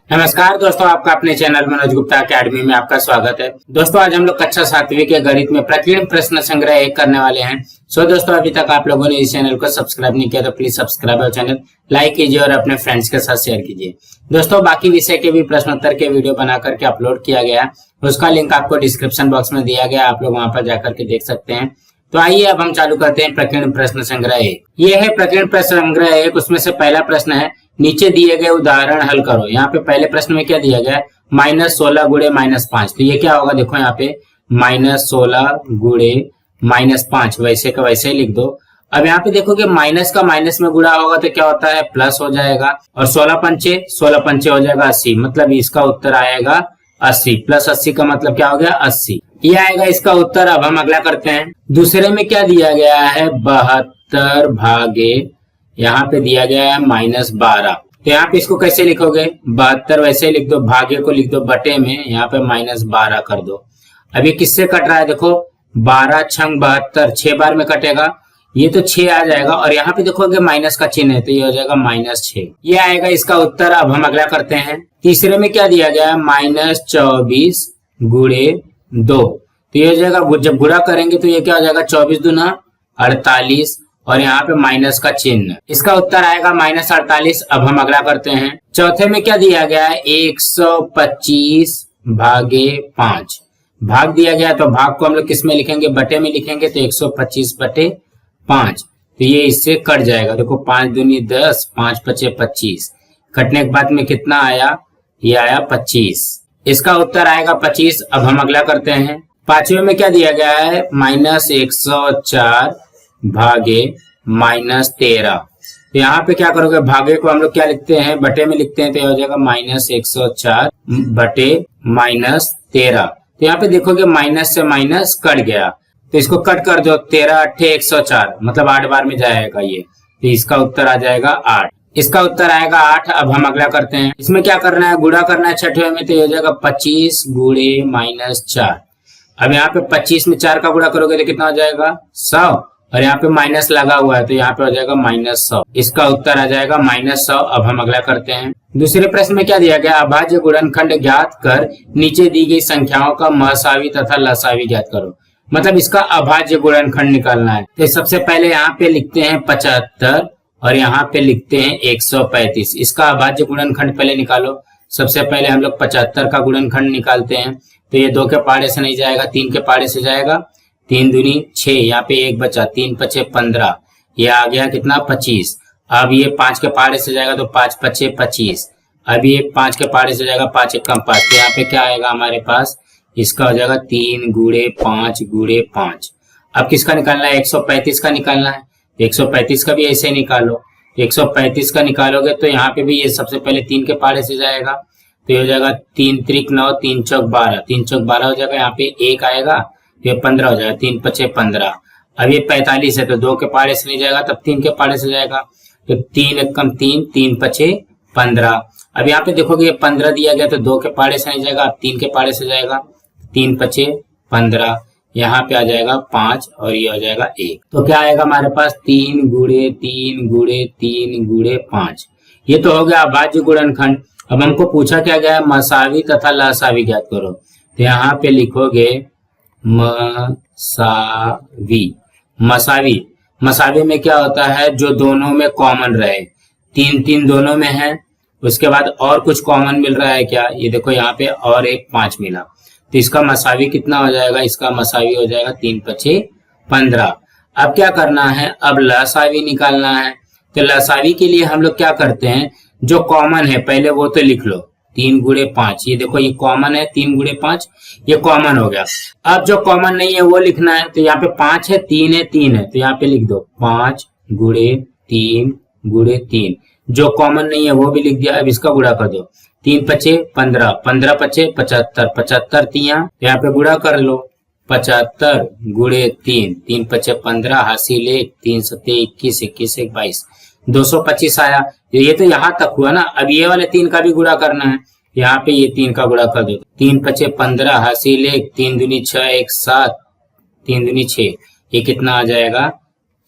नमस्कार दोस्तों, आपका अपने चैनल मनोज गुप्ता अकेडमी में आपका स्वागत है। दोस्तों आज हम लोग कक्षा 7वीं के गणित में प्रतिदिन प्रश्न संग्रह 1 करने वाले हैं। दोस्तों अभी तक आप लोगों ने इस चैनल को सब्सक्राइब नहीं किया तो प्लीज सब्सक्राइब और चैनल लाइक कीजिए और अपने फ्रेंड्स के साथ शेयर कीजिए। दोस्तों बाकी विषय के भी प्रश्नोत्तर के वीडियो बना करके अपलोड किया गया है, उसका लिंक आपको डिस्क्रिप्शन बॉक्स में दिया गया, आप लोग वहां पर जाकर के देख सकते हैं। तो आइए अब हम चालू करते हैं प्रकीर्ण प्रश्न संग्रह 1। ये है प्रकीर्ण प्रश्न संग्रह 1। उसमें से पहला प्रश्न है, नीचे दिए गए उदाहरण हल करो। यहाँ पे पहले प्रश्न में क्या दिया गया है, -16 गुणे -5। तो ये क्या होगा, देखो यहाँ पे -16 गुणे -5, वैसे का वैसे ही लिख दो। अब यहाँ पे देखोगे माइनस का माइनस में गुणा होगा तो क्या होता है, प्लस हो जाएगा। और 16 पंचे हो जाएगा 80, मतलब इसका उत्तर आएगा 80। प्लस 80 का मतलब क्या हो गया, 80। ये आएगा इसका उत्तर। अब हम अगला करते हैं। दूसरे में क्या दिया गया है, 72 भागे, यहाँ पे दिया गया है -12। तो यहाँ पे इसको कैसे लिखोगे, 72 वैसे लिख दो, भागे को लिख दो बटे में, यहाँ पे -12 कर दो। अब ये किससे कट रहा है, देखो 12 छंग 72, 6 बार में कटेगा, ये तो 6 आ जाएगा। और यहाँ पे देखोगे माइनस का चिन्ह है तो ये हो जाएगा -6। ये आएगा इसका उत्तर। अब हम अगला करते हैं। तीसरे में क्या दिया गया है, -24 गुणे 2। तो ये हो जाएगा, जब गुणा करेंगे तो ये क्या हो जाएगा, 24 दूना 48 और यहाँ पे माइनस का चिन्ह, इसका उत्तर आएगा -48। अब हम अगला करते हैं। चौथे में क्या दिया गया है, 125 भागे 5। भाग दिया गया तो भाग को हम लोग किस में लिखेंगे, बटे में लिखेंगे, तो 125 बटे 5। तो ये इससे कट जाएगा, देखो 5 दूनी 10, 5 पचे 25, कटने के बाद में कितना आया, ये आया 25। इसका उत्तर आएगा 25। अब हम अगला करते हैं। पांचवे में क्या दिया गया है, -104 भागे -13। तो यहाँ पे क्या करोगे, भागे को हम लोग क्या लिखते हैं, बटे में लिखते हैं, तो हो जाएगा -104 बटे -13। तो यहाँ पे देखोगे माइनस से माइनस कट गया, तो इसको कट कर दो, 13 8 104, मतलब 8 बार में जाएगा ये, तो इसका उत्तर आ जाएगा 8। इसका उत्तर आएगा 8। अब हम अगला करते हैं। इसमें क्या करना है, गुणा करना है छठवें में, तो ये हो जाएगा 25 गुणे -4। अब यहाँ पे 25 में 4 का गुणा करोगे तो कितना हो जाएगा, 100, और यहाँ पे माइनस लगा हुआ है तो यहाँ पे हो जाएगा -100। इसका उत्तर आ जाएगा -100। अब हम अगला करते हैं। दूसरे प्रश्न में क्या दिया गया, अभाज्य गुणनखंड ज्ञात कर नीचे दी गई संख्याओं का महसावी तथा लसावी ज्ञात करो। मतलब इसका अभाज्य गुणनखंड निकालना है। तो सबसे पहले यहाँ पे लिखते हैं 75 और यहाँ पे लिखते हैं 135। इसका अभाज्य गुणनखंड पहले निकालो। सबसे पहले हम लोग 75 का गुणनखंड निकालते हैं, तो ये 2 के पहाड़े से नहीं जाएगा, 3 के पहाड़े से जाएगा। 3 दूनी 6, यहाँ पे 1 बचा, 3 पचे 15, ये आ गया कितना, 25। अब ये 5 के पहाड़े से जाएगा तो 5 पचे 25। अब ये 5 के पहाड़े से जाएगा, 5 एकम 5, तो यहाँ पे क्या आएगा हमारे पास, इसका हो जाएगा 3 गुणे 5 गुणे 5। अब किसका निकालना है, 135 का निकालना है। 135 का भी ऐसे निकालो। 135 का निकालोगे तो यहाँ पे भी ये सबसे पहले 3 के पहाड़े से जाएगा, तो ये हो जाएगा 3 त्रिक 9, 3 चौक 12, 3 चौक 12 हो जाएगा, यहाँ पे 1 आएगा, ये 15 हो जाएगा, 3 पचे 15। अब ये 45 है तो 2 के पहाड़े से नहीं जाएगा, तब 3 के पहाड़े से जाएगा, तो 3 एकम 3, 3 पचे 15। अब यहाँ पे देखोगे ये 15 दिया गया तो 2 के पहाड़े से नहीं जाएगा, अब 3 के पहाड़े से जाएगा, 3 पचे 15, यहाँ पे आ जाएगा 5 और ये हो जाएगा 1। तो क्या आएगा हमारे पास, 3 गुणे 3 गुणे 3 गुणे 5। ये तो हो गया अभाज्य गुणनखंड। अब हमको पूछा क्या गया है, मसावी तथा लसावी ज्ञात करो। तो यहाँ पे लिखोगे मसावी। मसावी में क्या होता है, जो दोनों में कॉमन रहे। 3 3 दोनों में है, उसके बाद और कुछ कॉमन मिल रहा है क्या, ये देखो यहाँ पे और एक 5 मिला, तो इसका मसावी कितना हो जाएगा, इसका मसावी हो जाएगा 3 पचे 15। अब क्या करना है, अब लसावी निकालना है। तो लसावी के लिए हम लोग क्या करते हैं, जो कॉमन है पहले वो तो लिख लो, 3 गुणे 5, ये देखो ये कॉमन है, 3 गुणे 5 ये कॉमन हो गया। अब जो कॉमन नहीं है वो लिखना है, तो यहाँ पे 5 है, 3 है, 3 है, तो यहाँ पे लिख दो 5 गुणे 3 गुणे 3। जो कॉमन नहीं है वो भी लिख दिया। अब इसका गुणा कर दो, 3 पचे 15, 15 पचे 75, 75 तिया, यहाँ पे गुणा कर लो, 75 गुणे 3, 3 पचे 15, हासिल 1, 3 सत्ते 21, 21 1 22, 225 आया। ये तो यहाँ तक हुआ ना। अब ये वाले 3 का भी गुणा करना है, यहाँ पे ये 3 का गुणा कर दो, 3 पचे 15, हासिल 1, 3 दूनी 6 1 7, 3 दूनी 6, ये कितना आ जाएगा,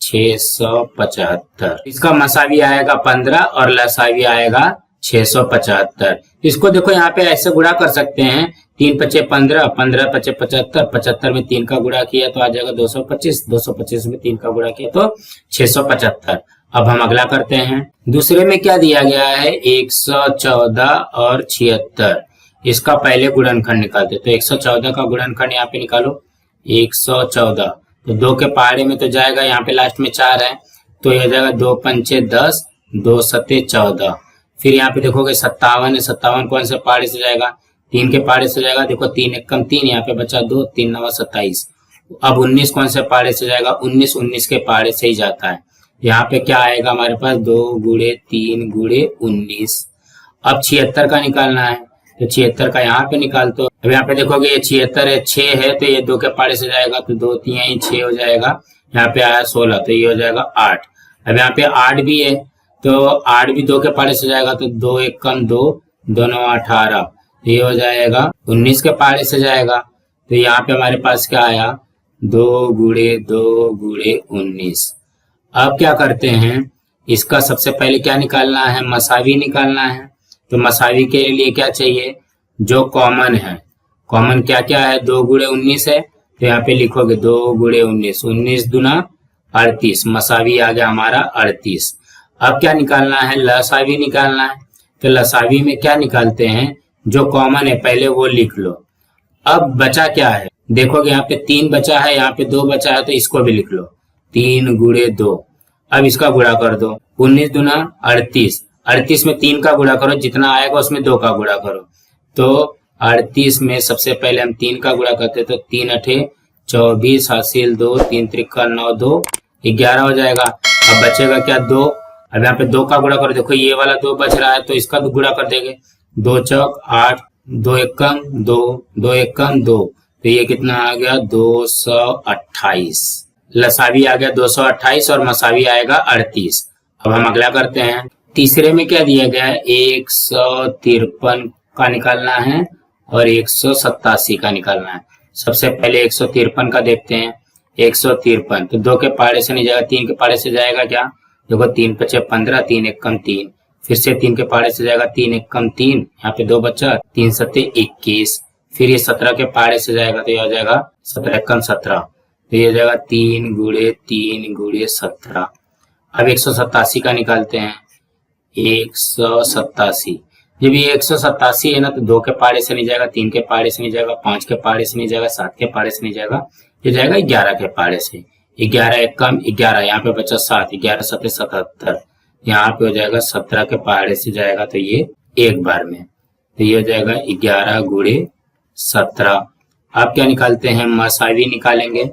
675। इसका मसावी आएगा 15 और लसावी आएगा 675। इसको देखो यहाँ पे ऐसे गुणा कर सकते हैं, 3 पचे 15, 15 पचे 75, 75 में 3 का गुणा किया तो आ जाएगा 225, 225 में 3 का गुणा किया तो 675। अब हम अगला करते हैं। दूसरे में क्या दिया गया है, 114 और 76। इसका पहले गुणनखंड निकालते, तो 114 का गुणनखंड यहाँ पे निकालो। 114 तो 2 के पहाड़े में तो जाएगा, यहाँ पे लास्ट में 4 है तो यह जाएगा 2 पंचे 10, 2 सते 14। फिर यहाँ पे देखोगे 57 है, 57 कौन से पहाड़े से जाएगा, 3 के पहाड़े से जाएगा। देखो 3 एकम 3, यहाँ पे बचा 2, 3 नवा 27। अब 19 कौन से पहाड़े से जाएगा, 19 के पहाड़े से ही जाता है। यहाँ पे क्या आएगा हमारे पास, 2 गुणे 3 गुणे 19। अब 76 का निकालना है, तो 76 का यहाँ पे निकाल दो। अब यहाँ पे देखोगे ये 76 है, 6 है तो ये 2 के पहाड़े से जाएगा तो 2 3 6 हो जाएगा। यहाँ पे आया 16 तो ये हो जाएगा 8। अब यहाँ पे 8 भी है तो 8 भी 2 के पहाड़े से जाएगा तो 2 एकम 2, 2 9 18, ये हो जाएगा 19 के पहाड़े से जाएगा। तो यहाँ पे हमारे पास क्या आया, 2 गुणे 2 गुणे 19। अब क्या करते हैं, इसका सबसे पहले क्या निकालना है, मसावी निकालना है। तो मसावी के लिए क्या चाहिए, जो कॉमन है। कॉमन क्या क्या है, 2 गुणे 19 है तो यहाँ पे लिखोगे 2 गुणे 19, 19 दूना 38, मसावी आ गया हमारा 38। अब क्या निकालना है, लसावी निकालना है। तो लसावी में क्या निकालते हैं, जो कॉमन है पहले वो लिख लो। अब बचा क्या है, देखोगे यहाँ पे 3 बचा है, यहाँ पे 2 बचा है तो इसको भी लिख लो, 3 गुणे 2। अब इसका गुणा कर दो, 19 दूना 38, 38 में 3 का गुणा करो, जितना आएगा उसमें 2 का गुणा करो। तो 38 में सबसे पहले हम 3 का गुणा करते तो 3 अठे 24 हासिल 2, 3 त्रिका 9, 2 11 हो जाएगा। अब बचेगा क्या, 2। अब यहाँ पे 2 का गुणा करो, देखो ये वाला 2 बच रहा है तो इसका तो गुणा कर देंगे, 2 चौक 8, 2 एकम 2, 2 एकम 2, तो ये कितना आ गया 228। लसावी आ गया 228 और मसावी आएगा 38। अब हम अगला करते हैं। तीसरे में क्या दिया गया है, 153 का निकालना है और 187 का निकालना है। सबसे पहले 153 का देखते हैं। 153 तो 2 के पहाड़े से नहीं जाएगा, 3 के पहाड़े से जाएगा क्या, देखो 3 पचे 15, 3 एकम 3, फिर से 3 के पहाड़े से जाएगा, 3 एकम 3, यहाँ पे 2 बचा, 3 सत्ते 21, फिर ये 17 के पहाड़े से जाएगा तो ये हो जाएगा 17 एकम 17, तो ये हो जाएगा 3 गुणे 3 गुणे 17। अब 187 का निकालते हैं। 187 जब ये 187 है ना तो 2 के पहाड़े से नहीं जाएगा, 3 के पहाड़े से नहीं जाएगा, 5 के पहाड़े से नहीं जाएगा, 7 के पहाड़े से नहीं जाएगा, ये जाएगा 11 के पहाड़े से। 11 एकम 11, यहाँ पे बचा 7, 11 सत्ते 77, यहाँ पे हो जाएगा 17 के पहाड़े से जाएगा तो ये एक बार में, तो ये हो जाएगा 11 गुणे 17। आप क्या निकालते हैं, मसावी निकालेंगे।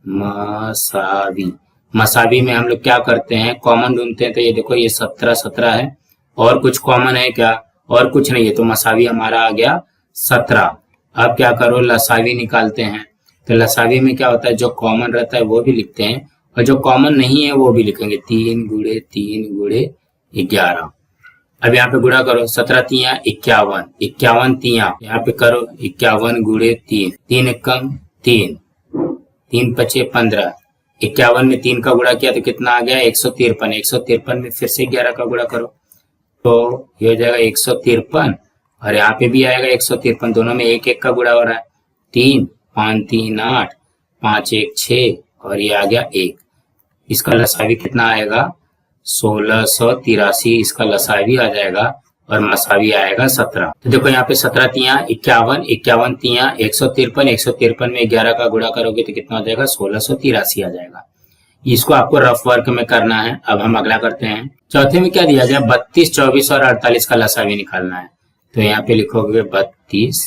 मसावी, मसावी में हम लोग क्या करते हैं, कॉमन ढूंढते हैं। तो ये देखो ये 17 17 है और कुछ कॉमन है क्या, और कुछ नहीं है, तो मसावी हमारा आ गया 17। अब क्या करो, लसावी निकालते हैं। तो लसावी में क्या होता है, जो कॉमन रहता है वो भी लिखते हैं और जो कॉमन नहीं है वो भी लिखेंगे। 3 गुणे 3 गुणे 11। अब यहाँ पे गुणा करो, 17 तिया 51, 51 तिया यहाँ पे करो 51 गुणे 3, 3 एकम 3, 3 पचे 15, 51 में 3 का गुणा किया तो कितना आ गया 153, 153 में फिर से 11 का गुणा करो तो ये हो जाएगा 153 और यहाँ पे भी आएगा 153, दोनों में 1 1 का गुणा हो रहा है। 3 5 3 8, 5 1 6 और ये आ गया 1। इसका लसावी कितना आएगा 1683, इसका लसावी आ जाएगा और मसावी आएगा 17। तो देखो यहाँ पे 17 तिया 51, 51 तिया 153, 153 में 11 का गुणा करोगे तो कितना हो जाएगा 1683 आ जाएगा। इसको आपको रफ वर्क में करना है। अब हम अगला करते हैं। चौथे में क्या दिया गया, 32, 24 और 48 का लसावी निकालना है। तो यहाँ पे लिखोगे 32,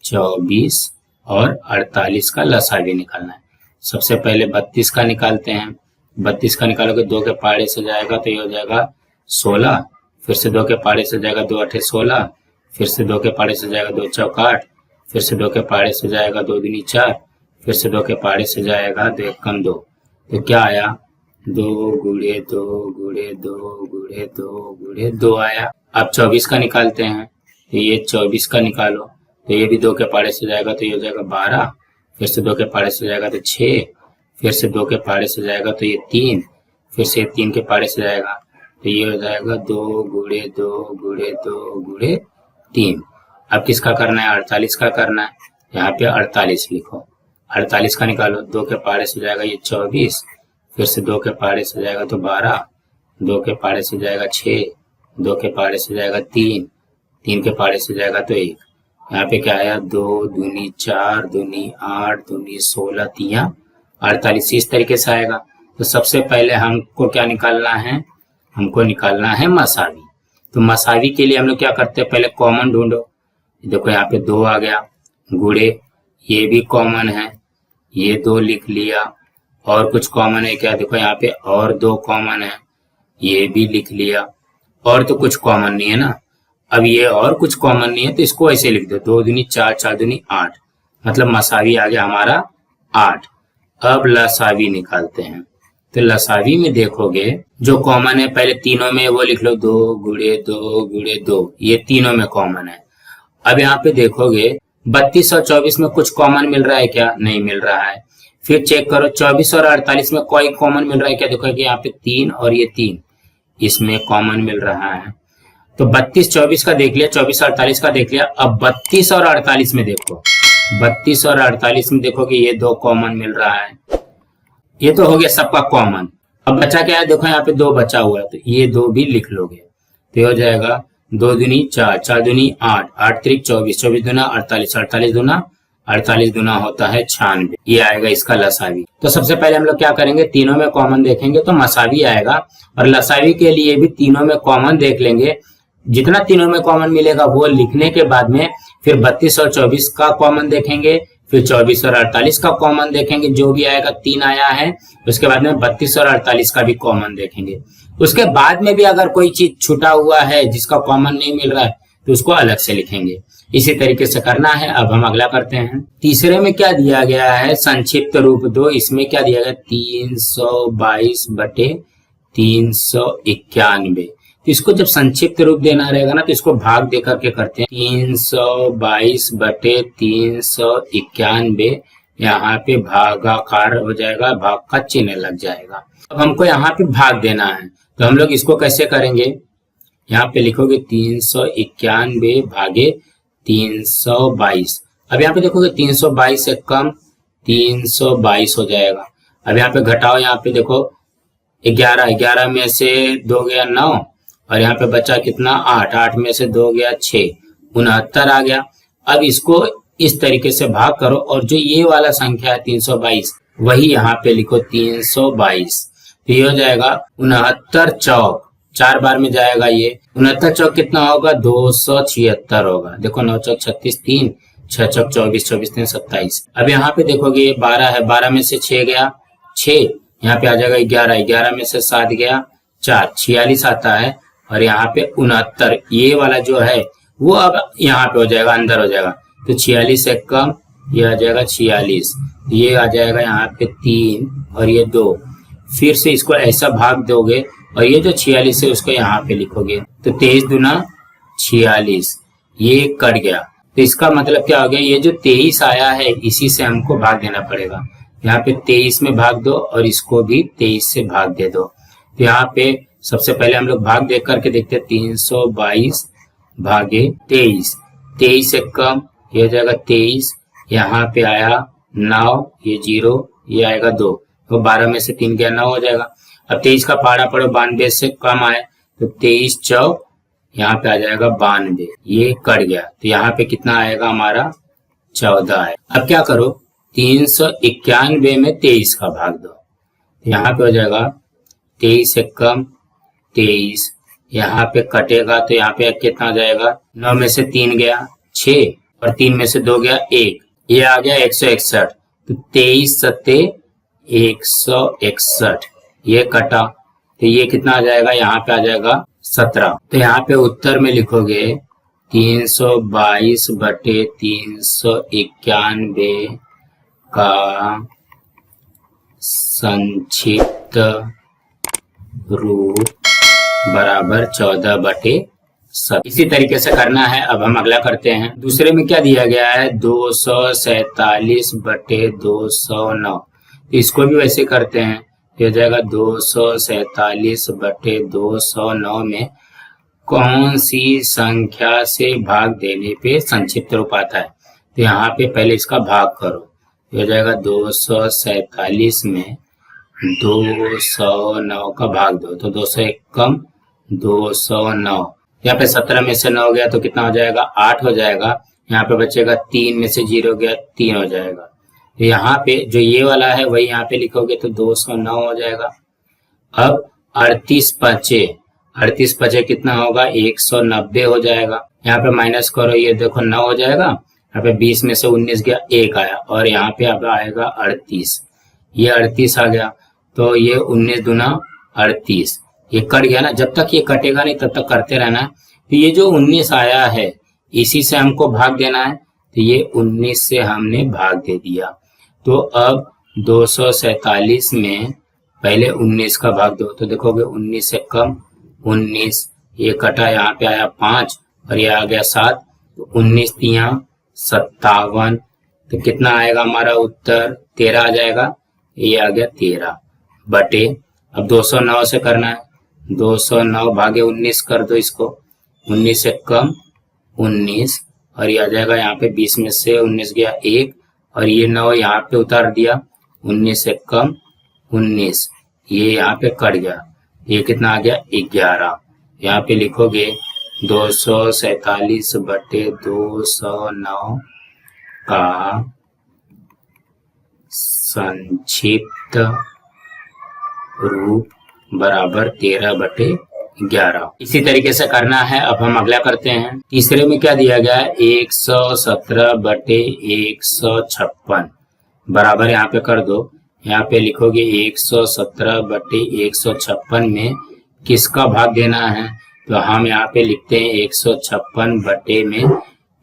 24 और 48 का लसावी निकालना है। सबसे पहले 32 का निकालते हैं। 32 का निकालोगे 2 के पहाड़े से जाएगा तो ये हो जाएगा 16, फिर से 2 के पहाड़े से जाएगा 2 8 16, फिर से 2 के पहाड़े से जाएगा 2 चौक 8, फिर से 2 के पहाड़े से जाएगा 2 दूनी 4, फिर से 2 के पहाड़े से जाएगा 2 एकम 2, तो क्या आया 2 गुणे 2 गुणे 2 गुणे 2 गुणे 2 आया। अब 24 का निकालते हैं। तो ये 24 का निकालो तो ये भी 2 के पहाड़े से जाएगा तो ये हो जाएगा 12, फिर से 2 के पहाड़े से जाएगा तो 6, फिर से 2 के पहाड़े से जाएगा तो ये 3, फिर से 3 के पहाड़े से जाएगा तो ये हो जाएगा 2 × 2 × 2 × 3। अब किसका करना है? 48 का करना है। यहाँ पे 48 लिखो, 48 का निकालो। 2 के पारे से जाएगा ये 24, फिर से 2 के पारे से जाएगा तो 12, 2 के पारे से जाएगा 6, 2 के पारे से जाएगा 3, 3 के पारे से जाएगा तो 1। यहाँ पे क्या आया? 2 दूनी 4 दूनी 8 दूनी 16 3 48, इस तरीके से आएगा। तो सबसे पहले हमको क्या निकालना है? हमको निकालना है मसावी। तो मसावी के लिए हम लोग क्या करते हैं? पहले कॉमन ढूंढो। देखो यहाँ पे 2 आ गया, गुड़े ये भी कॉमन है, ये 2 लिख लिया। और कुछ कॉमन है क्या? देखो यहाँ पे और 2 कॉमन है, ये भी लिख लिया। और तो कुछ कॉमन नहीं है ना। अब ये और कुछ कॉमन नहीं है तो इसको ऐसे लिख दो, 2 दूनी 4 4 दूनी 8, मतलब मसावी आ गया हमारा 8। अब लसावी निकालते हैं। तो लसावी में देखोगे जो कॉमन है पहले तीनों में वो लिख लो, 2 × 2 × 2, ये तीनों में कॉमन है। अब यहाँ पे देखोगे 32 और 24 में कुछ कॉमन मिल रहा है क्या? नहीं मिल रहा है। फिर चेक करो 24 और 48 में कोई कॉमन मिल रहा है क्या? देखो कि यहाँ पे 3 और ये 3, इसमें कॉमन मिल रहा है। तो 32 24 का देख लिया, 24 48 का देख लिया। अब 32 और 48 में देखो, 32 और 48 में देखो कि ये 2 कॉमन मिल रहा है। ये तो हो गया सबका कॉमन। अब बचा क्या है? देखो यहाँ पे 2 बचा हुआ है, तो ये 2 भी लिख लोगे। तो ये हो जाएगा 2 दूनी 4 4 दूनी 8 8 त्रिक 24 24 दूना 48 48 दूना 48 दूना होता है 96। ये आएगा इसका लसावी। तो सबसे पहले हम लोग क्या करेंगे? तीनों में कॉमन देखेंगे तो मसावी आएगा, और लसावी के लिए भी तीनों में कॉमन देख लेंगे। जितना तीनों में कॉमन मिलेगा वो लिखने के बाद में फिर 32 और 24 का कॉमन देखेंगे, फिर 24 और 48 का कॉमन देखेंगे, जो भी आएगा 3 आया है। उसके बाद में 32 और 48 का भी कॉमन देखेंगे। उसके बाद में भी अगर कोई चीज छूटा हुआ है जिसका कॉमन नहीं मिल रहा है तो उसको अलग से लिखेंगे। इसी तरीके से करना है। अब हम अगला करते हैं। तीसरे में क्या दिया गया है? संक्षिप्त रूप 2। इसमें क्या दिया गया? 322 बटे 391। तो इसको जब संक्षिप्त रूप देना रहेगा ना तो इसको भाग दे करके करते हैं। 322 बटे 391, यहाँ पे भागाकार हो जाएगा, भाग का चिन्ह लग जाएगा। अब हमको यहाँ पे भाग देना है, तो हम लोग इसको कैसे करेंगे? यहाँ पे लिखोगे 391 भागे 322। अब यहाँ पे देखोगे 322 से कम 322 हो जाएगा। अब यहाँ पे घटाओ, यहाँ पे देखो 11 में से 2 गया 9, और यहाँ पे बचा कितना? 8 में से 2 गया 6, 69 आ गया। अब इसको इस तरीके से भाग करो, और जो ये वाला संख्या है 322 वही यहाँ पे लिखो 322। तो ये हो जाएगा 69 चौक, 4 बार में जाएगा ये। 69 चौक कितना होगा? 276 होगा। देखो 9 चौक 36, 3 6 चौक 24, 24 3 27। अब यहाँ पे देखोगे ये 12 है, 12 में से 6 गया 6, यहाँ पे आ जाएगा 11 में से 7 गया 4, 46 आता है। और यहाँ पे 69 ये वाला जो है वो अब यहाँ पे हो जाएगा, अंदर हो जाएगा। तो 46 से कम ये आ जाएगा 46, ये आ जाएगा यहाँ पे 3 और ये 2। फिर से इसको ऐसा भाग दोगे और ये जो 46 है उसको यहाँ पे लिखोगे। तो 23 दूना 46, ये कट गया। तो इसका मतलब क्या हो गया? ये जो 23 आया है इसी से हमको भाग देना पड़ेगा। यहाँ पे 23 में भाग दो और इसको भी 23 से भाग दे दो। तो यहाँ पे सबसे पहले हम लोग भाग देख करके देखते हैं। 322 भागे 23, 23 से कम ये हो जाएगा 23, यहाँ पे आया 9, ये 0, ये आएगा 2, तो 12 में से 3 गया 9 हो जाएगा। अब 23 का पारा पड़ो, 92 से कम आए तो 23 चौक यहाँ पे आ जाएगा 92, ये कट गया। तो यहाँ पे कितना आएगा हमारा? 14 है। अब क्या करो? 391 में 23 का भाग दो, यहाँ पे हो जाएगा 23 से कम 23, यहाँ पे कटेगा तो यहाँ पे कितना जाएगा? 9 में से 3 गया 6 और 3 में से 2 गया 1, ये आ गया 161। तो 23 सत्ते 161, ये कटा तो ये कितना आ जाएगा? यहाँ पे आ जाएगा 17। तो यहाँ पे उत्तर में लिखोगे 322 बटे 391 का संक्षिप्त रूप बराबर 14 बटे 7। इसी तरीके से करना है। अब हम अगला करते हैं। दूसरे में क्या दिया गया है? 247 बटे 209। इसको भी वैसे करते हैं। तो हो जाएगा 247/209 में कौन सी संख्या से भाग देने पे संक्षिप्त रूप आता है। तो यहाँ पे पहले इसका भाग करो, तो हो जाएगा 247 में 209 का भाग दो, तो 200 एक कम 209। यहाँ पे 17 में से 9 गया तो कितना हो जाएगा 8 हो जाएगा। यहाँ पे बचेगा 3 में से 0 गया 3 हो जाएगा। तो यहाँ पे जो ये वाला है वही यहाँ पे लिखोगे तो 209 हो जाएगा। अब 38 पचे कितना होगा 190 हो जाएगा। यहाँ पे माइनस करो, ये देखो 9 हो जाएगा। यहाँ पे 20 में से 19 गया 1 आया और यहाँ पे अब आएगा 38, ये 38 आ गया। तो ये 19 दूना 38, ये कट गया ना। जब तक ये कटेगा नहीं तब तक करते रहना है। तो ये जो 19 आया है इसी से हमको भाग देना है, तो ये 19 से हमने भाग दे दिया। तो अब 247 में पहले 19 का भाग दो, तो देखोगे 19 से कम 19, ये कटा, यहाँ पे आया 5 और ये आ गया 7, तो 19 तिया 57। तो कितना आएगा हमारा उत्तर 13 आ जाएगा। ये आ गया 13 बटे, अब 209 से करना है, 209 भागे 19 कर दो इसको, 19 से कम 19 और ये आ जाएगा यहाँ पे 20 में से 19 गया 1 और ये 9 यहाँ पे उतार दिया, 19 से कम 19, ये यहाँ पे कट गया, ये कितना आ गया 11। यहाँ पे लिखोगे 247/209 का संक्षिप्त रूप बराबर 13/11। इसी तरीके से करना है। अब हम अगला करते हैं। तीसरे में क्या दिया गया है 117/156 बराबर यहाँ पे कर दो। यहाँ पे लिखोगे 117/156 में किसका भाग देना है, तो हम यहाँ पे लिखते हैं 156 बटे में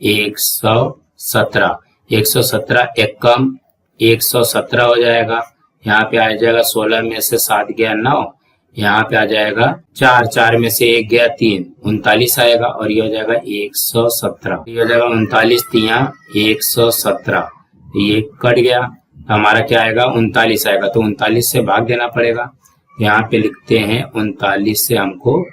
117, 117 एक कम 117 हो जाएगा। यहाँ पे आ जाएगा 16 में से 7 गया 9, यहाँ पे आ जाएगा 4 में से 1 गया 3, 39 आएगा और ये हो जाएगा 117। ये हो जाएगा 39 तिया 117, ये कट गया, हमारा क्या आएगा 39 आएगा। तो 39 से भाग देना पड़ेगा। यहाँ पे लिखते हैं 39 से हमको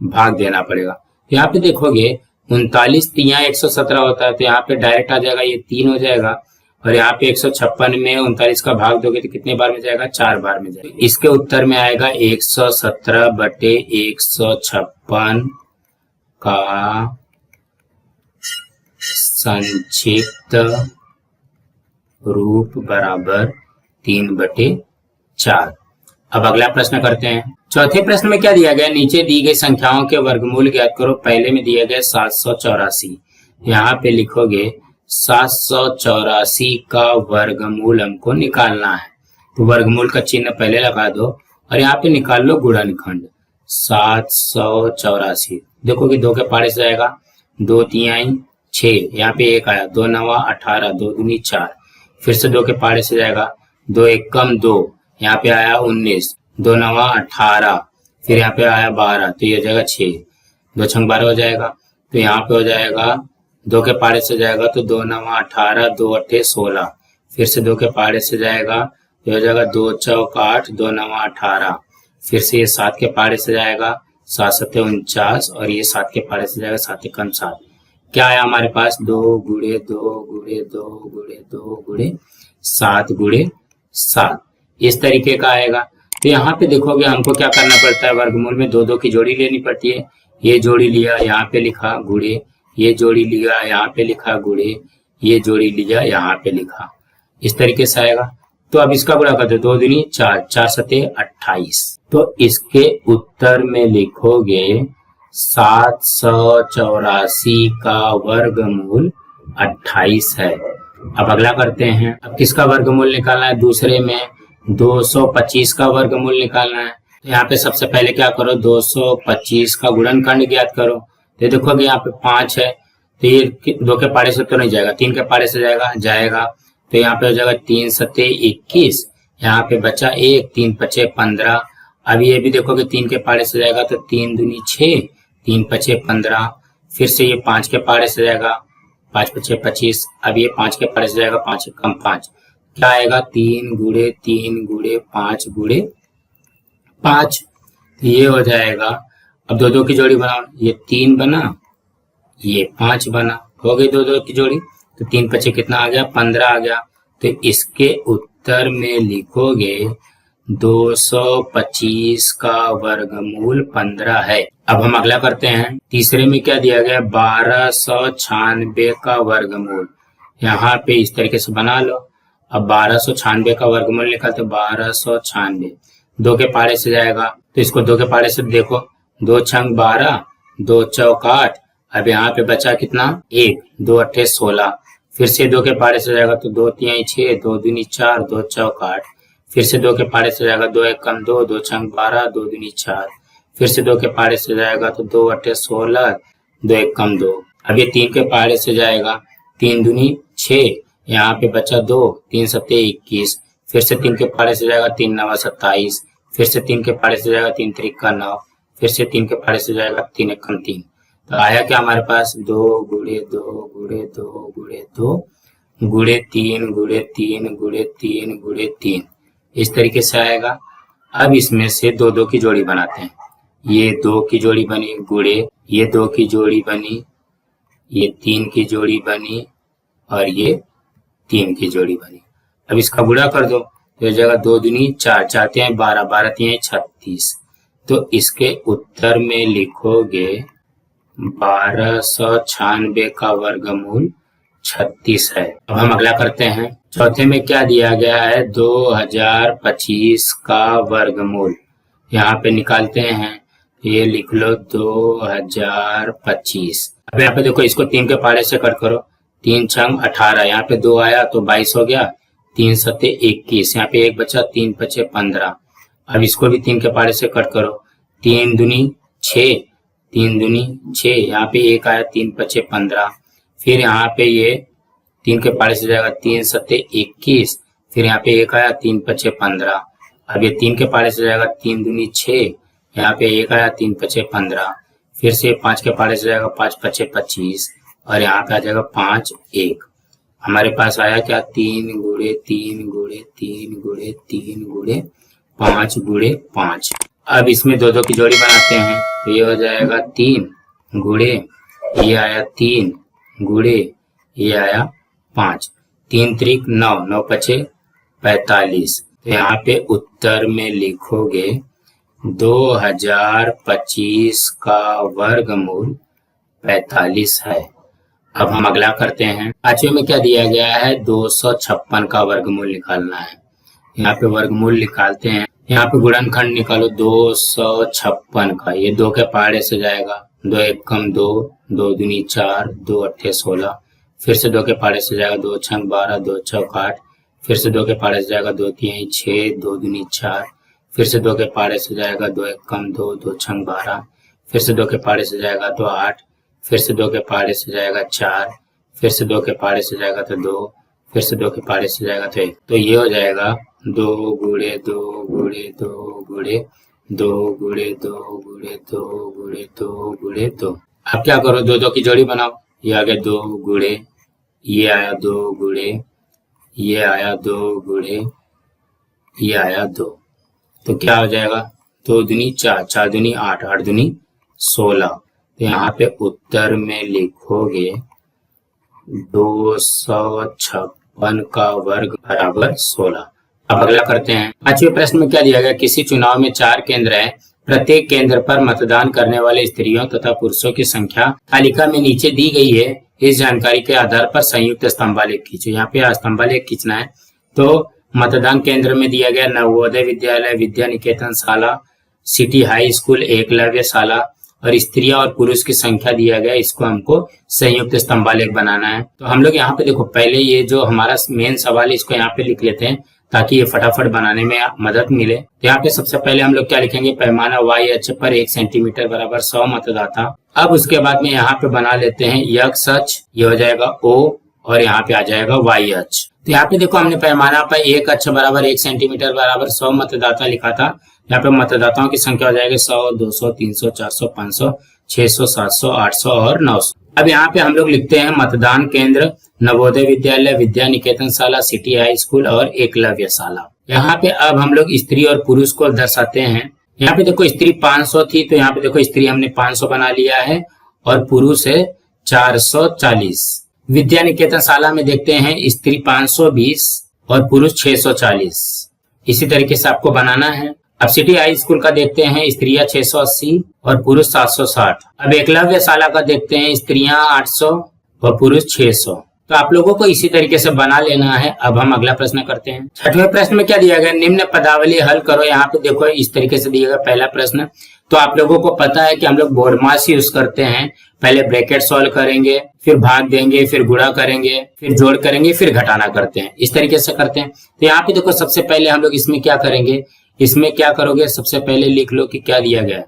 भाग देना पड़ेगा। यहाँ पे देखोगे 39 तिया 117 होता है, तो यहाँ पे डायरेक्ट आ जाएगा, ये 3 हो जाएगा और यहाँ पे 156 में 39 का भाग दोगे तो कितने बार में जाएगा 4 बार में जाएगा। इसके उत्तर में आएगा 117/156 का संक्षिप्त रूप बराबर 3/4। अब अगला प्रश्न करते हैं। चौथे प्रश्न में क्या दिया गया, नीचे दी गई संख्याओं के वर्गमूल ज्ञात करो। पहले में दिया गया 784, यहाँ पे लिखोगे 784 का वर्गमूल हमको निकालना है। तो वर्गमूल का चिन्ह पहले लगा दो और यहाँ पे निकाल लो गुणनखंड 784। देखोगे 2 के पारे से जाएगा, 2 तिहाई 6, यहाँ पे 1 आया, 2 9 18, 2 दूनी 4, फिर से 2 के पारे से जाएगा, 2 1 कम 2, यहाँ पे आया 19, 2 9 18, फिर यहाँ पे आया 12, तो ये हो जाएगा 6, 2 छंग 12 हो जाएगा। तो यहाँ पे हो जाएगा 2 के पारे से जाएगा तो 2 9 18, 2 8 16, फिर से 2 के पारे से जाएगा तो हो जाएगा 2 चौक 8, 2 9 18, फिर से ये 7 के पारे से जाएगा 7 7 49 और ये 7 के पारे से जाएगा 7 1 7। क्या है हमारे पास 2 गुणे 2 गुणे 2 गुणे 2 गुणे 7 गुणे 7, इस तरीके का आएगा। तो यहाँ पे देखोगे हमको क्या करना पड़ता है, वर्गमूल में 2 2 की जोड़ी लेनी पड़ती है। ये जोड़ी लिया यहाँ पे लिखा गुणे, ये जोड़ी लिया यहाँ पे लिखा गुणे, ये जोड़ी लिया यहाँ पे लिखा, इस तरीके से आएगा। तो अब इसका गुणा कर दो, 2 दूनी 4, 4 सते 28। तो इसके उत्तर में लिखोगे 784 का वर्गमूल 28 है। अब अगला करते हैं। अब किसका वर्गमूल निकालना है, दूसरे में 225 का वर्गमूल निकालना है। यहाँ पे सबसे पहले क्या करो, 225 का गुणनखंड ज्ञात करो। तो देखोगे यहाँ पे 5 है, तो ये 2 के पारे से तो नहीं जाएगा, 3 के पारे से जाएगा। तो यहाँ पे हो जाएगा 3 सते 21, यहाँ पे बचा 1, 3 पचे 15। अब ये भी देखोगे 3 के पारे से जाएगा तो 3 दूनी 6, 3 पचे 15, फिर से ये 5 के पारे से जाएगा, 5 पचे 25। अब ये 5 के पारे से जाएगा, 5 कम 5, क्या आएगा 3 गुणे 3 गुणे 5 गुणे 5, ये हो जाएगा। अब 2 2 की जोड़ी बनाओ, ये 3 बना, ये 5 बना, हो गई 2 2 की जोड़ी। तो 3 5 कितना आ गया, 15 आ गया। तो इसके उत्तर में लिखोगे 225 का वर्गमूल 15 है। अब हम अगला करते हैं। तीसरे में क्या दिया गया, 1296 का वर्गमूल। यहाँ पे इस तरीके से बना लो। अब 1296 का वर्गमूल निकालते, 1296 2 के पारे से जाएगा, तो इसको 2 के पारे से देखो, 2 छंग 12, 2 चौक 8। अब यहाँ पे बचा कितना, 1, 2 अट्ठे 16। फिर से 2 के पारे से जाएगा तो 2 तिहाई 6, 2 दूनी 4, 2 चौक 8। फिर से 2 के पारे से जाएगा, 2 एक कम 2, 2 छंग 12, 2 दूनी 4। फिर से 2 के पारे से जाएगा तो 2 अट्ठे 16, 2 एक कम 2। अब ये 3 के पारे से जाएगा, 3 दूनी 6, यहाँ पे बचा 2, 3 सत्ते 21। फिर से 3 के पारे से जाएगा, 3 नवा 27। फिर से 3 के पारे से जाएगा, 3 त्रिका 9। फिर से 3 के पारे से जाएगा, 3 एक कम 3। तो आया क्या हमारे पास, 2 गुणे 2 गुणे 2 गुणे 2 गुणे 3 गुणे 3 गुणे 3 गुणे 3, इस तरीके से आएगा। अब इसमें से 2 2 की जोड़ी बनाते हैं। ये 2 की जोड़ी बनी, गुणे ये 2 की जोड़ी बनी, ये 3 की जोड़ी बनी, और ये 3 की जोड़ी बनी। अब इसका गुणा कर दो, तो ये जगह 2 दूनी 4, 4 तिहाई 12, 12 तिहाई 36। तो इसके उत्तर में लिखोगे 1296 का वर्गमूल 36 है। अब हम अगला करते हैं। चौथे में क्या दिया गया है, 2025 का वर्गमूल। यहाँ पे निकालते हैं, ये लिख लो 2025। अब यहाँ पे देखो, इसको 3 के पारे से कट करो, 3 छंग 18, यहाँ पे 2 आया तो 22 हो गया, 3 सत्ते 21, यहाँ पे 1 बचा, 3 पचे 15। अब इसको भी 3 के पारे से कट करो, 3 दूनी 6, 3 दूनी 6, यहाँ पे 1 आया, 3 पचे 15। फिर यहाँ पे ये 3 के पारे से जाएगा, 3 सत्ते 21। फिर यहाँ पे 1 आया, 3 पचे 15। अब ये 3 के पारे से जाएगा, 3 दूनी 6, यहाँ पे 1 आया, 3 पचे 15। फिर से 5 के पारे से जाएगा, 5 पचे 25, और यहाँ पे आ जाएगा 5 1। हमारे पास आया क्या, 3 गुणे 3 गुणे 3 गुणे 3 गुणे 5 गुणे 5। अब इसमें 2 2 की जोड़ी बनाते हैं, तो ये हो जाएगा 3 गुणे, ये आया 3 गुणे, ये आया 5, 3 त्रिक 9, 9 पचे 45। तो यहाँ पे उत्तर में लिखोगे 2025 का वर्गमूल 45 है। अब हम अगला करते हैं। पांचवें में क्या दिया गया है, 256 का वर्गमूल निकालना है। यहाँ पे वर्गमूल निकालते हैं, यहाँ पे गुणनखंड निकालो 256 का। ये 2 के पहाड़े से जाएगा, 2 एक कम 2, 2 दूनी 4, 2 अट्ठे 16। फिर से 2 के पहाड़े से जाएगा, 2 छंग 12, 2 चौक 8। फिर से 2 के पहाड़े से जाएगा, 2 तिहाई 6, 2 दूनी 4। फिर से 2 के पहाड़े से जाएगा, 2 एक कम 2, 2 छंग 12। फिर से 2 के पहाड़े से जाएगा तो 8। फिर से 2 के पहाड़े से जाएगा 4। फिर से 2 के पहाड़े से जाएगा तो 2। फिर से 2 के पहाड़े से जाएगा तो 1। तो ये हो जाएगा 2 गुणे 2 गुणे 2 गुणे 2 गुणे 2 गुणे 2 गुणे 2 गुणे 2। अब क्या करो, 2 2 की जोड़ी बनाओ। ये आ गया 2 गुणे, ये आया 2 गुणे, ये आया 2 गुणे, ये आया 2। तो क्या हो जाएगा, 2 दूनी 4, 4 दूनी 8, 8 दूनी 16। तो यहाँ पे उत्तर में लिखोगे 256 का वर्ग बराबर 16। अब अगला करते हैं। पांचवें प्रश्न में क्या दिया गया, किसी चुनाव में 4 केंद्र हैं, प्रत्येक केंद्र पर मतदान करने वाले स्त्रियों तथा पुरुषों की संख्या तालिका में नीचे दी गई है। इस जानकारी के आधार पर संयुक्त स्तंभालेख खींचो। यहाँ पे स्तंभालेख खींचना है। तो मतदान केंद्र में दिया गया नवोदय विद्यालय, विद्या निकेतन शाला, सिटी हाई स्कूल, एकलव्य शाला, और स्त्रियां और पुरुष की संख्या दिया गया। इसको हमको संयुक्त स्तंभालेख बनाना है। तो हम लोग यहाँ पे देखो, पहले ये जो हमारा मेन सवाल है इसको यहाँ पे लिख लेते हैं ताकि ये फटाफट बनाने में मदद मिले। तो यहाँ पे सबसे पहले हम लोग क्या लिखेंगे, पैमाना y अक्ष पर 1 सेंटीमीटर बराबर 100 मतदाता। अब उसके बाद में यहाँ पे बना लेते हैं x अक्ष, ये हो जाएगा O, और यहाँ पे आ जाएगा y अक्ष। तो यहाँ पे देखो, हमने पैमाना पर 1 अक्ष बराबर 1 सेंटीमीटर बराबर 100 मतदाता लिखा था। यहाँ पे मतदाताओं की संख्या हो जाएगी 100, 200, 300, 400, 500, 600, 700, 800 और 900। अब यहाँ पे हम लोग लिखते हैं मतदान केंद्र नवोदय विद्यालय, विद्या निकेतन शाला, सिटी हाई स्कूल और एकलव्य शाला। यहाँ पे अब हम लोग स्त्री और पुरुष को दर्शाते हैं। यहाँ पे देखो स्त्री 500 थी, तो यहाँ पे देखो स्त्री हमने 500 बना लिया है और पुरुष है 440। विद्या निकेतन शाला में देखते हैं स्त्री 520 और पुरुष 640। इसी तरीके से आपको बनाना है। अब सिटी हाई स्कूल का देखते हैं, स्त्रियां 680 और पुरुष 760। अब एकलव्य शाला का देखते हैं, स्त्रियां 800 और पुरुष 600। तो आप लोगों को इसी तरीके से बना लेना है। अब हम अगला प्रश्न करते हैं। छठवें प्रश्न में क्या दिया गया, निम्न पदावली हल करो। यहाँ पे देखो इस तरीके से दिया गया पहला प्रश्न। तो आप लोगों को पता है कि हम लोग बोर्ड मास यूज करते हैं। पहले ब्रैकेट सॉल्व करेंगे, फिर भाग देंगे, फिर गुणा करेंगे, फिर जोड़ करेंगे, फिर घटाना करते हैं। इस तरीके से करते हैं। तो यहाँ पे देखो सबसे पहले हम लोग इसमें क्या करेंगे, इसमें क्या करोगे, सबसे पहले लिख लो कि क्या दिया गया है,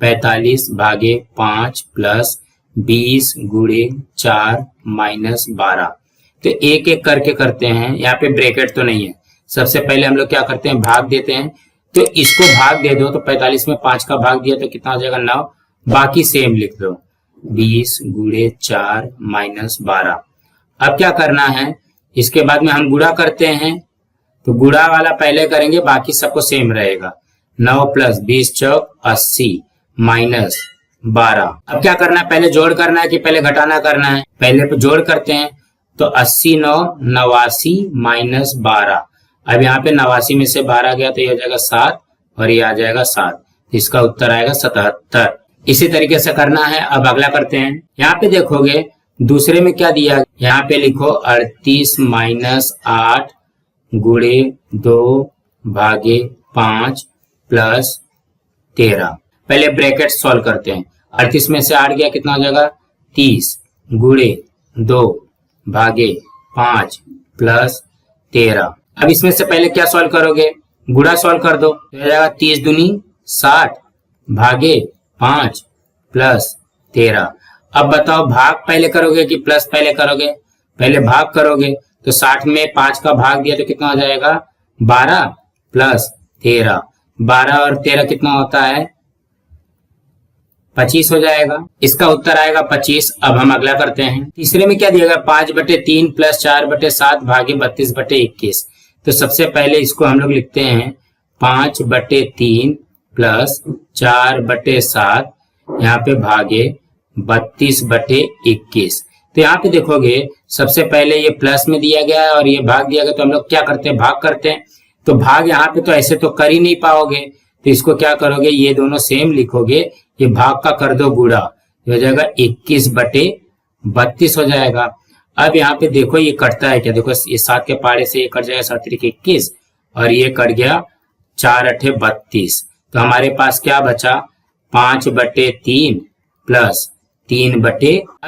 45 भागे 5 प्लस 20 गुणे 4 माइनस 12। तो एक एक करके करते हैं। यहाँ पे ब्रैकेट तो नहीं है। सबसे पहले हम लोग क्या करते हैं, भाग देते हैं। तो इसको भाग दे दो, तो 45 में 5 का भाग दिया तो कितना हो जाएगा, 9। बाकी सेम लिख दो, 20 गुणे 4 माइनस 12। अब क्या करना है, इसके बाद में हम गुणा करते हैं। तो गुणा वाला पहले करेंगे, बाकी सबको सेम रहेगा। 9 प्लस 20 चौक 80 माइनस 12। अब क्या करना है, पहले जोड़ करना है कि पहले घटाना करना है, पहले जोड़ करते हैं। तो 80 9 89 माइनस 12। अब यहाँ पे 89 में से 12 गया तो ये हो जाएगा 7 और ये आ जाएगा 7। इसका उत्तर आएगा 77। इसी तरीके से करना है। अब अगला करते हैं। यहाँ पे देखोगे दूसरे में क्या दिया, यहाँ पे लिखो 38 माइनस 8 गुणे 2 भागे 5 प्लस 13। पहले ब्रैकेट सॉल्व करते हैं। 38 में से 8 गया, कितना हो जाएगा, 30 गुणे 2 भागे 5 प्लस 13। अब इसमें से पहले क्या सॉल्व करोगे, गुणा सॉल्व कर दो। तो हो जाएगा 30 दूनी 60 भागे 5 प्लस 13। अब बताओ भाग पहले करोगे कि प्लस पहले करोगे, पहले भाग करोगे। तो 60 में 5 का भाग दिया तो कितना हो जाएगा, 12 प्लस 13। 12 और 13 कितना होता है, 25 हो जाएगा। इसका उत्तर आएगा 25। अब हम अगला करते हैं। तीसरे में क्या दिया गया, 5/3 प्लस 4/7 भागे 32/21। तो सबसे पहले इसको हम लोग लिखते हैं 5/3 प्लस 4/7 यहाँ पे भागे 32/21। तो यहाँ पे देखोगे सबसे पहले ये प्लस में दिया गया है और ये भाग दिया गया, तो हम लोग क्या करते हैं, भाग करते हैं। तो भाग यहाँ पे तो ऐसे तो कर ही नहीं पाओगे, तो इसको क्या करोगे, ये दोनों सेम लिखोगे, ये भाग का कर दो गुणा, हो जाएगा 21/32 हो जाएगा। अब यहाँ पे देखो ये कटता है क्या, देखो ये 7 के पारे से ये कट जाएगा, 7 × 21 और ये कट गया 4×8 32। तो हमारे पास क्या बचा, 5/3 प्लस 3/। अब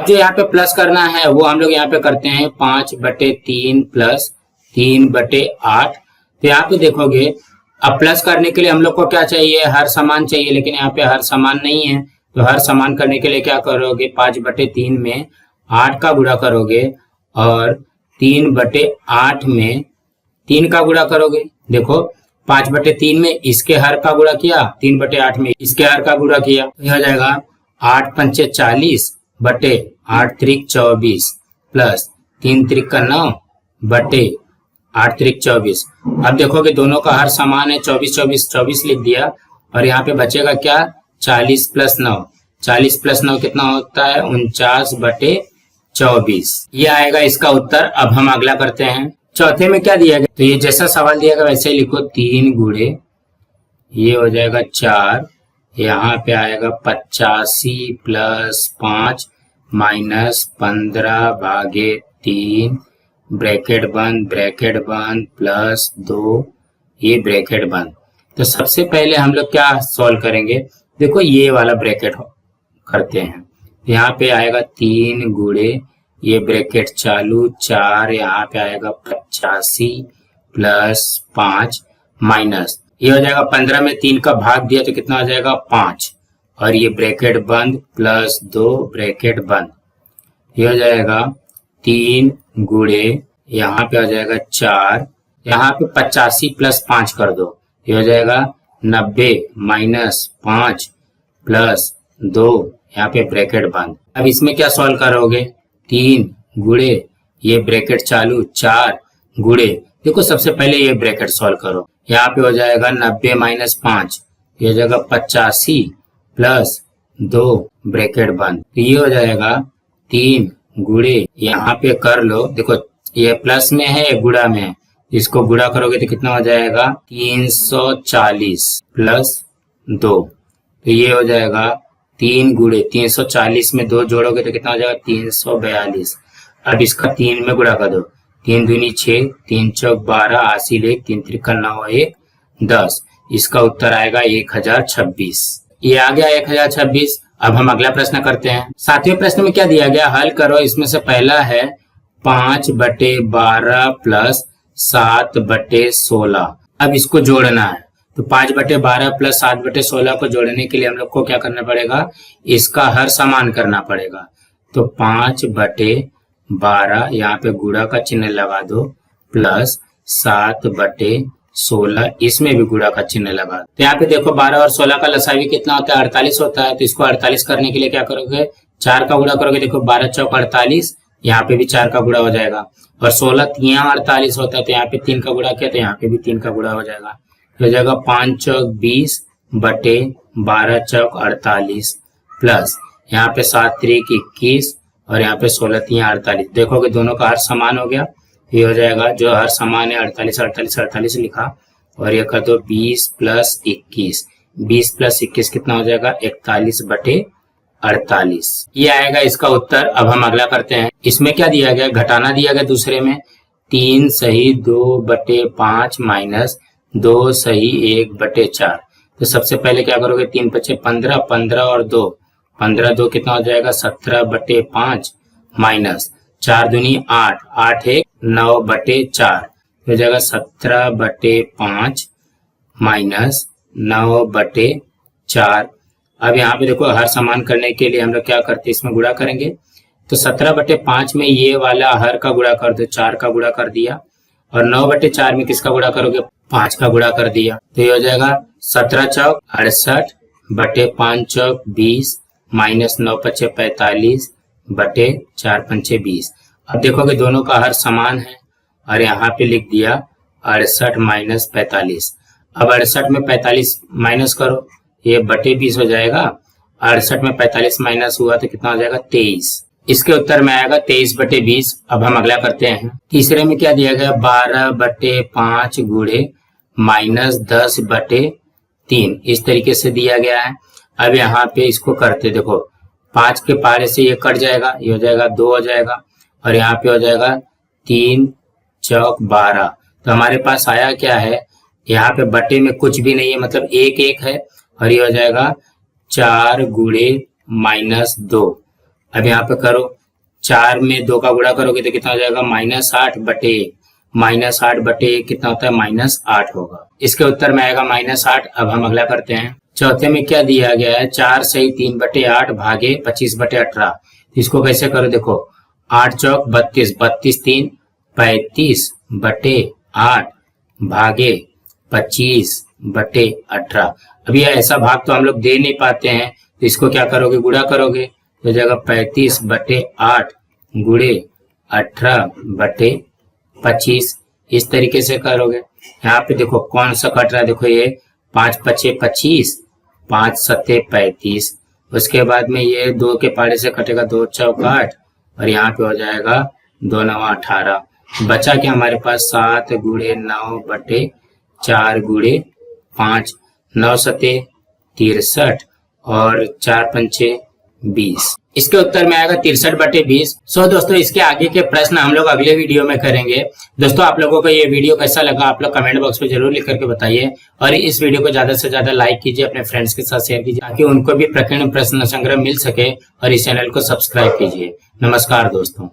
जो यहाँ पे प्लस करना है वो हम लोग यहाँ पे करते हैं 5/3 प्लस 3/8। तो यहाँ पे देखोगे अब प्लस करने के लिए हम लोग को क्या चाहिए, हर समान चाहिए, लेकिन यहाँ पे हर समान नहीं है। तो हर समान करने के लिए क्या करोगे, 5/3 में 8 का गुणा करोगे और 3/8 में 3 का गुणा करोगे। देखो 5/3 में इसके हर का गुणा किया, 3/8 में इसके हर का गुणा किया, यह हो जाएगा 8 पंचे 40 बटे 8 त्रिक 24 प्लस 3 त्रिक का 9 बटे 8 त्रिक 24। अब देखोगे दोनों का हर समान है, 24 24 24 लिख दिया और यहाँ पे बचेगा क्या, 40 प्लस 9। 40 प्लस 9 कितना होता है, 49/24। ये आएगा इसका उत्तर। अब हम अगला करते हैं। चौथे में क्या दिया गया, तो ये जैसा सवाल दिया गया वैसे ही लिखो, 3 गुणे ये हो जाएगा 4, यहाँ पे आएगा 85 प्लस 5 माइनस 15 भागे 3 ब्रैकेट बंद प्लस 2 ये ब्रैकेट बंद। तो सबसे पहले हम लोग क्या सॉल्व करेंगे, देखो ये वाला ब्रैकेट करते हैं। यहाँ पे आएगा 3 गुणे ये ब्रैकेट चालू 4, यहाँ पे आएगा 85 प्लस 5 माइनस ये हो जाएगा 15 में 3 का भाग दिया तो कितना हो जाएगा 5 और ये ब्रैकेट बंद प्लस 2 ब्रैकेट बंद। ये हो जाएगा 3 गुणे यहाँ पे हो जाएगा 4, यहाँ पे 85 प्लस 5 कर दो, ये हो जाएगा 90 माइनस 5 प्लस 2 यहाँ पे ब्रैकेट बंद। अब इसमें क्या सॉल्व करोगे, 3 गुणे ये ब्रैकेट चालू 4 गुणे, देखो सबसे पहले ये ब्रैकेट सॉल्व करो, यहाँ पे हो जाएगा 90 माइनस 5, ये हो जाएगा 85 प्लस 2 ब्रैकेट बंद। तो ये हो जाएगा 3 गुणे, यहाँ पे कर लो, देखो ये प्लस में है गुणा में है, इसको गुणा करोगे तो कितना हो जाएगा 340 प्लस 2। तो ये हो जाएगा 3 गुणे 340 में 2 जोड़ोगे तो कितना हो जाएगा 342। अब इसका 3 में गुणा कर दो, 3 दूनी 6, 3 चौक 12, 80 ले 3 त्रिका 9 1 10। इसका उत्तर आएगा 1026। ये आ गया 1026। अब हम अगला प्रश्न करते हैं। 7वें प्रश्न में क्या दिया गया, हल करो। इसमें से पहला है 5/12 प्लस 7/16। अब इसको जोड़ना है, तो 5/12 प्लस 7/16 को जोड़ने के लिए हम लोग को क्या करना पड़ेगा, इसका हर समान करना पड़ेगा। तो 5/12 यहाँ पे गुणा का चिन्ह लगा दो, प्लस 7/16 इसमें भी गुणा का चिन्ह लगा दो। तो यहाँ पे देखो 12 और 16 का लसावी कितना होता है 48 होता है। तो इसको 48 करने के लिए क्या करोगे, 4 का गुणा करोगे, देखो 12 चौक 48, यहाँ पे भी 4 का गुणा हो जाएगा। और 16 यहाँ 48 होता है, तो यहाँ पे 3 का गुणा किया तो यहाँ पे भी 3 का गुणा हो जाएगा। हो जाएगा 5 चौक 20 बटे 12 चौक 48 प्लस यहाँ पे 7 त्रिक 21 और यहाँ पे 16 3 48। देखोगे दोनों का हर समान हो गया। ये हो जाएगा जो हर समान है 48 48 48 लिखा, और ये कर दो 20 प्लस 21, 20 प्लस 21 कितना हो जाएगा 41/48। ये आएगा इसका उत्तर। अब हम अगला करते हैं। इसमें क्या दिया गया, घटाना दिया गया दूसरे में 3 सही 2/5 माइनस 2 सही 1/4। तो सबसे पहले क्या करोगे, 3 बचे 15, 15 और 2, 15 2 कितना हो जाएगा 17/5 माइनस 4 दूनी 8, 8 1 9/4 हो जाएगा 17/5 माइनस 9/4। अब यहाँ पे देखो हर समान करने के लिए हम लोग क्या करते हैं, इसमें गुणा करेंगे। तो 17/5 में ये वाला हर का गुणा कर दो, 4 का गुणा कर दिया, और 9/4 में किसका गुणा करोगे, 5 का गुणा कर दिया। तो ये हो जाएगा 17 चौक 68 बटे 5 चौक 20 माइनस 9 पचे 45 बटे 4 पंचे 20। अब देखोगे दोनों का हर समान है, और यहाँ पे लिख दिया 68 माइनस 45। अब 68 में 45 माइनस करो, ये बटे 20 हो जाएगा। 68 में 45 माइनस हुआ तो कितना हो जाएगा 23। इसके उत्तर में आएगा 23/20। अब हम अगला करते हैं। तीसरे में क्या दिया गया, 12/5 गुणे माइनस 10/3 इस तरीके से दिया गया है। अब यहाँ पे इसको करते, देखो 5 के पारे से ये कट जाएगा, ये हो जाएगा 2 हो जाएगा, और यहाँ पे हो जाएगा 3 चौक 12। तो हमारे पास आया क्या है, यहाँ पे बटे में कुछ भी नहीं है, मतलब 1 1 है, और ये हो जाएगा 4 गुणे माइनस 2। अब यहाँ पे करो, 4 में 2 का गुणा करोगे तो कितना हो जाएगा -8/1, -8/1 कितना होता है -8 होगा। इसके उत्तर में आएगा -8। अब हम अगला करते हैं। चौथे में क्या दिया गया है, 4 सही 3/8 भागे 25/18। इसको कैसे करो, देखो 8 चौक 32, 32 3 35/8 भागे 25/18। अभी ऐसा भाग तो हम लोग दे नहीं पाते हैं, तो इसको क्या करोगे, गुणा करोगे, तो जाएगा 35/8 गुणे 18/25। इस तरीके से करोगे। यहाँ पे देखो कौन सा कट रहा है, देखो ये 5 पचे 25, 5 सत्ते 35। उसके बाद में ये 2 के पारे से कटेगा, 2 चौक 8, और यहाँ पे हो जाएगा 2 9 18। बचा क्या हमारे पास 7 गुणे 9/4 गुणे 5, 9 सत्ते 63 और 4 पंचे 20। इसके उत्तर में आएगा 63/20। सो दोस्तों इसके आगे के प्रश्न हम लोग अगले वीडियो में करेंगे। दोस्तों आप लोगों को ये वीडियो कैसा लगा आप लोग कमेंट बॉक्स में जरूर लिख करके बताइए, और इस वीडियो को ज्यादा से ज्यादा लाइक कीजिए, अपने फ्रेंड्स के साथ शेयर कीजिए ताकि उनको भी प्रकीर्ण प्रश्न संग्रह मिल सके, और इस चैनल को सब्सक्राइब कीजिए। नमस्कार दोस्तों।